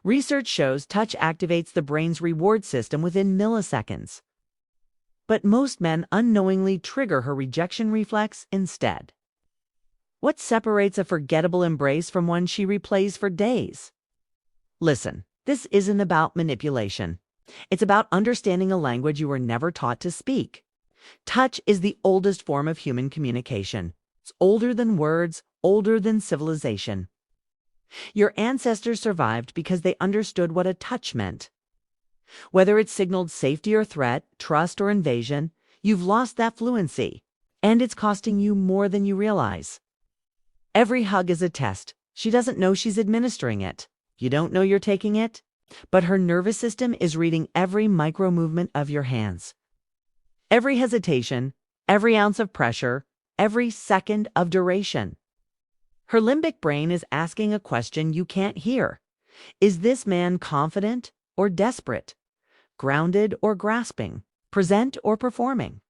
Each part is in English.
Research shows touch activates the brain's reward system within milliseconds. But most men unknowingly trigger her rejection reflex instead. What separates a forgettable embrace from one she replays for days? Listen, this isn't about manipulation. It's about understanding a language you were never taught to speak. Touch is the oldest form of human communication. It's older than words, older than civilization. Your ancestors survived because they understood what a touch meant. Whether it signaled safety or threat, trust or invasion, you've lost that fluency, and it's costing you more than you realize. Every hug is a test. She doesn't know she's administering it. You don't know you're taking it, but her nervous system is reading every micro movement of your hands. Every hesitation, every ounce of pressure, every second of duration. Her limbic brain is asking a question you can't hear. Is this man confident or desperate? Grounded or grasping? Present or performing?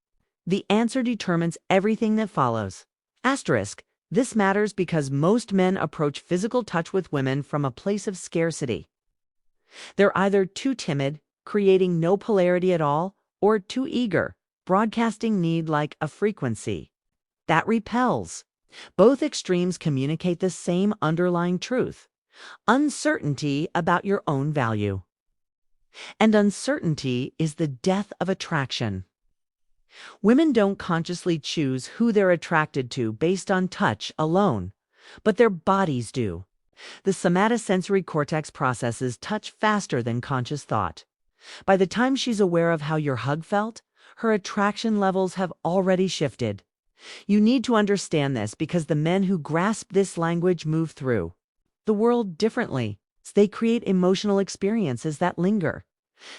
The answer determines everything that follows. Asterisk. This matters because most men approach physical touch with women from a place of scarcity. They're either too timid, creating no polarity at all, or too eager, broadcasting need like a frequency. That repels. Both extremes communicate the same underlying truth: uncertainty about your own value. And uncertainty is the death of attraction. Women don't consciously choose who they're attracted to based on touch alone, but their bodies do. The somatosensory cortex processes touch faster than conscious thought. By the time she's aware of how your hug felt, her attraction levels have already shifted. You need to understand this because the men who grasp this language move through the world differently. They create emotional experiences that linger.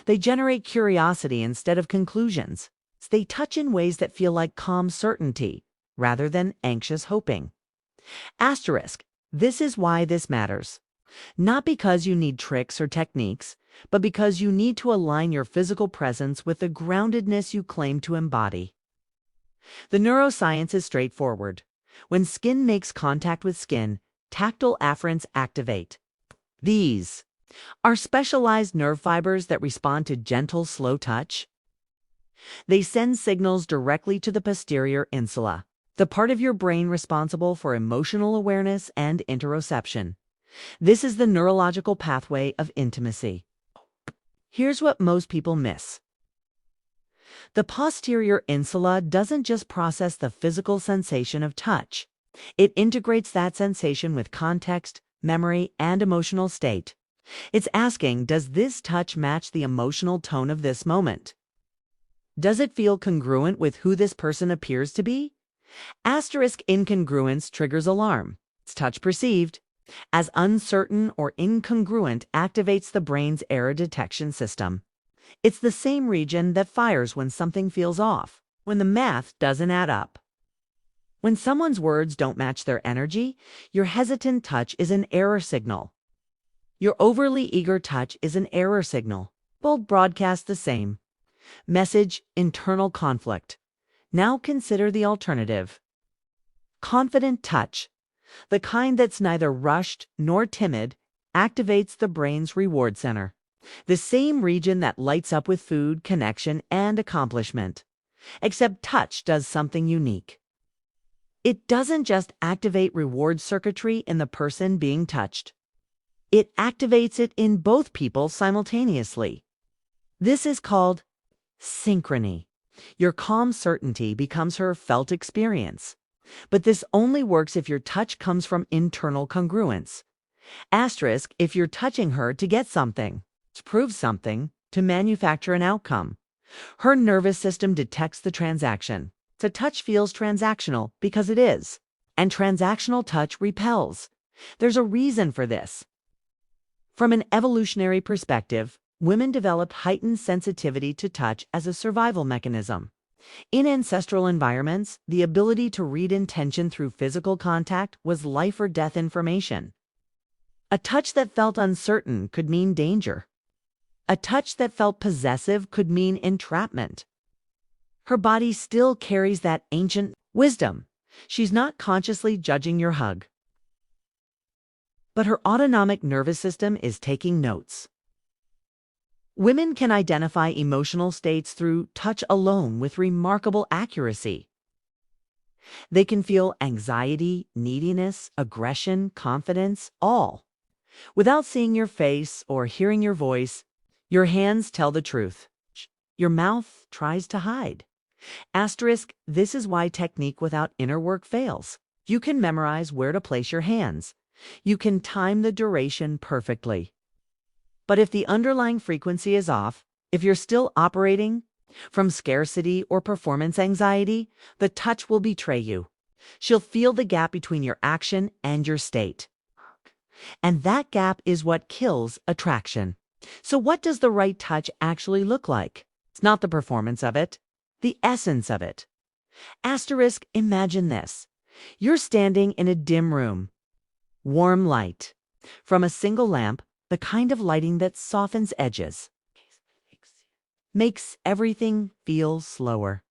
They generate curiosity instead of conclusions. They touch in ways that feel like calm certainty rather than anxious hoping. Asterisk. This is why this matters. Not because you need tricks or techniques, but because you need to align your physical presence with the groundedness you claim to embody. The neuroscience is straightforward. When skin makes contact with skin, tactile afferents activate. These are specialized nerve fibers that respond to gentle, slow touch. They send signals directly to the posterior insula, the part of your brain responsible for emotional awareness and interoception. This is the neurological pathway of intimacy. Here's what most people miss. The posterior insula doesn't just process the physical sensation of touch. It integrates that sensation with context, memory, and emotional state. It's asking, does this touch match the emotional tone of this moment? Does it feel congruent with who this person appears to be? Asterisk. Incongruence triggers alarm. It's touch perceived as uncertain or incongruent activates the brain's error detection system. It's the same region that fires when something feels off, when the math doesn't add up. When someone's words don't match their energy, your hesitant touch is an error signal. Your overly eager touch is an error signal. Both broadcast the same. Message: internal conflict. Now consider the alternative. Confident touch, the kind that's neither rushed nor timid, activates the brain's reward center, the same region that lights up with food, connection, and accomplishment. Except touch does something unique. It doesn't just activate reward circuitry in the person being touched. It activates it in both people simultaneously. This is called synchrony. Your calm certainty becomes her felt experience. But this only works if your touch comes from internal congruence. Asterisk. If you're touching her to get something, to prove something, to manufacture an outcome. Her nervous system detects the transaction. The touch feels transactional because it is. And transactional touch repels. There's a reason for this. From an evolutionary perspective, women developed heightened sensitivity to touch as a survival mechanism. In ancestral environments, the ability to read intention through physical contact was life or death information. A touch that felt uncertain could mean danger. A touch that felt possessive could mean entrapment. Her body still carries that ancient wisdom. She's not consciously judging your hug. but her autonomic nervous system is taking notes. Women can identify emotional states through touch alone with remarkable accuracy. They can feel anxiety, neediness, aggression, confidence, all. Without seeing your face or hearing your voice, your hands tell the truth. Your mouth tries to hide. Asterisk, this is why technique without inner work fails. You can memorize where to place your hands. You can time the duration perfectly. But if the underlying frequency is off, if you're still operating from scarcity or performance anxiety, the touch will betray you. She'll feel the gap between your action and your state. And that gap is what kills attraction. So what does the right touch actually look like? It's not the performance of it, the essence of it. Asterisk, imagine this. You're standing in a dim room. Warm light. From a single lamp, the kind of lighting that softens edges. Makes everything feel slower.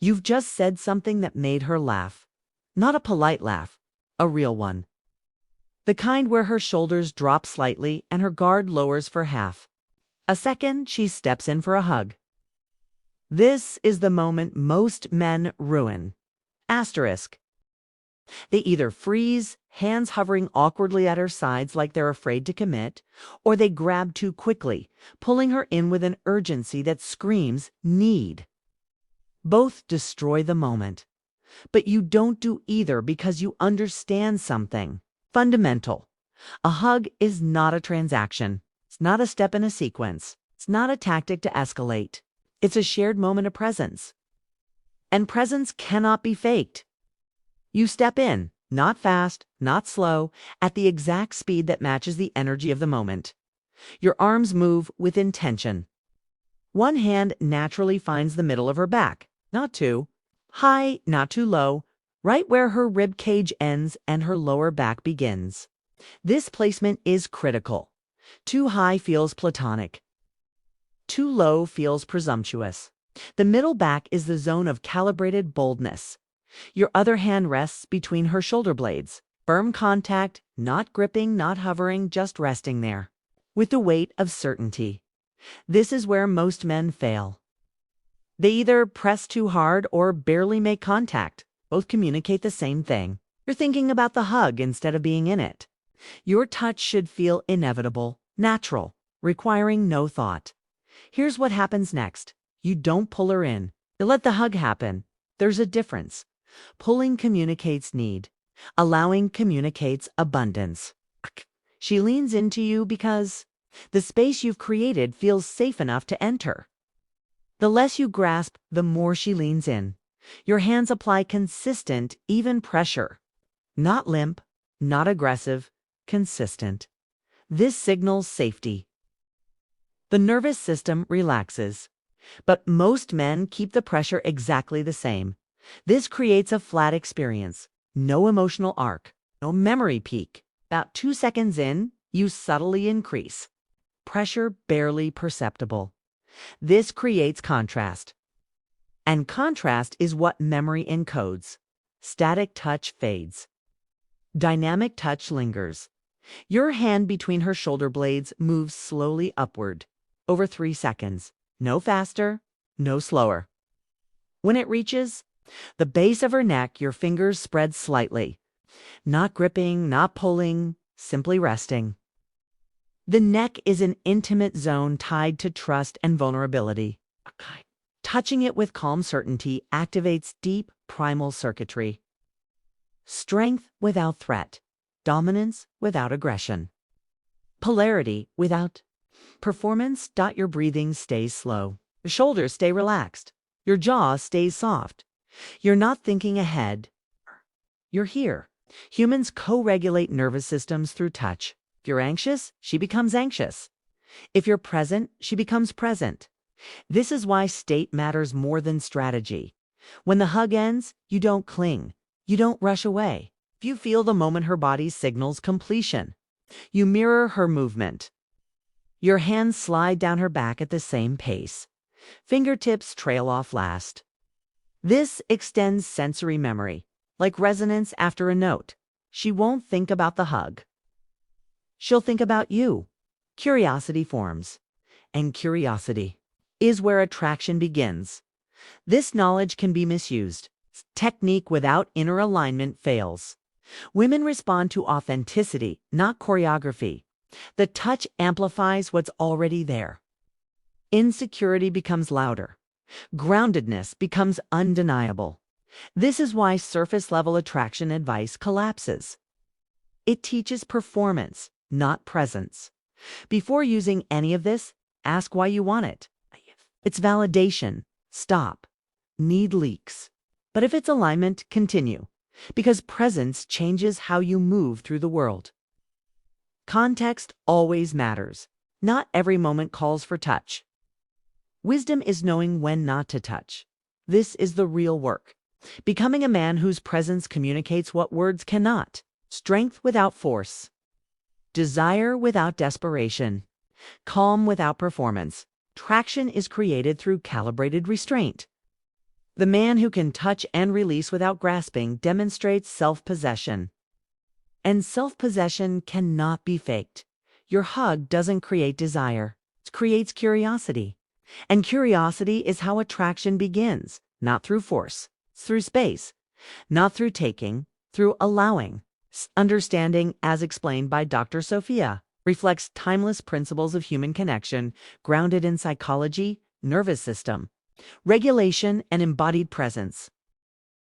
You've just said something that made her laugh. Not a polite laugh, a real one. The kind where her shoulders drop slightly and her guard lowers for half. A second, she steps in for a hug. This is the moment most men ruin. Asterisk. They either freeze, hands hovering awkwardly at her sides like they're afraid to commit, or they grab too quickly, pulling her in with an urgency that screams need. Both destroy the moment. But you don't do either because you understand something fundamental. A hug is not a transaction. It's not a step in a sequence. It's not a tactic to escalate. It's a shared moment of presence. And presence cannot be faked. You step in, not fast, not slow, at the exact speed that matches the energy of the moment. Your arms move with intention. One hand naturally finds the middle of her back, not too high, not too low, right where her rib cage ends and her lower back begins. This placement is critical. Too high feels platonic. Too low feels presumptuous. The middle back is the zone of calibrated boldness. Your other hand rests between her shoulder blades. Firm contact, not gripping, not hovering, just resting there. With the weight of certainty. This is where most men fail. They either press too hard or barely make contact. Both communicate the same thing. You're thinking about the hug instead of being in it. Your touch should feel inevitable, natural, requiring no thought. Here's what happens next. You don't pull her in. You let the hug happen. There's a difference. Pulling communicates need. Allowing communicates abundance. She leans into you because the space you've created feels safe enough to enter. The less you grasp, the more she leans in. Your hands apply consistent, even pressure. Not limp, not aggressive, consistent. This signals safety. The nervous system relaxes. But most men keep the pressure exactly the same. This creates a flat experience. No emotional arc, no memory peak. About 2 seconds in, you subtly increase. Pressure barely perceptible. This creates contrast. And contrast is what memory encodes. Static touch fades. Dynamic touch lingers. Your hand between her shoulder blades moves slowly upward. Over 3 seconds. No faster, no slower. When it reaches the base of her neck, your fingers spread slightly. Not gripping, not pulling, simply resting. The neck is an intimate zone tied to trust and vulnerability. Touching it with calm certainty activates deep primal circuitry. Strength without threat. Dominance without aggression. Polarity without performance. Your breathing stays slow. Your shoulders stay relaxed. Your jaw stays soft. You're not thinking ahead. You're here. Humans co-regulate nervous systems through touch. If you're anxious, she becomes anxious. If you're present, she becomes present. This is why state matters more than strategy. When the hug ends, you don't cling. You don't rush away. You feel the moment her body signals completion. You mirror her movement. Your hands slide down her back at the same pace. Fingertips trail off last. This extends sensory memory, like resonance after a note. She won't think about the hug. she'll think about you. Curiosity forms. And curiosity is where attraction begins. This knowledge can be misused. Technique without inner alignment fails. Women respond to authenticity, not choreography. The touch amplifies what's already there. Insecurity becomes louder. Groundedness becomes undeniable. This is why surface-level attraction advice collapses. It teaches performance, not presence. Before using any of this, ask why you want it. It's validation. Stop. Need leaks. But if it's alignment, continue. Because presence changes how you move through the world. Context always matters. Not every moment calls for touch. Wisdom is knowing when not to touch. This is the real work. Becoming a man whose presence communicates what words cannot. Strength without force. Desire without desperation. Calm without performance. Traction is created through calibrated restraint. The man who can touch and release without grasping demonstrates self-possession. And self-possession cannot be faked. Your hug doesn't create desire. It creates curiosity. And curiosity is how attraction begins, not through force. It's through space. Not through taking, through allowing. Understanding, as explained by Dr. Sophia, reflects timeless principles of human connection grounded in psychology, nervous system, regulation, and embodied presence.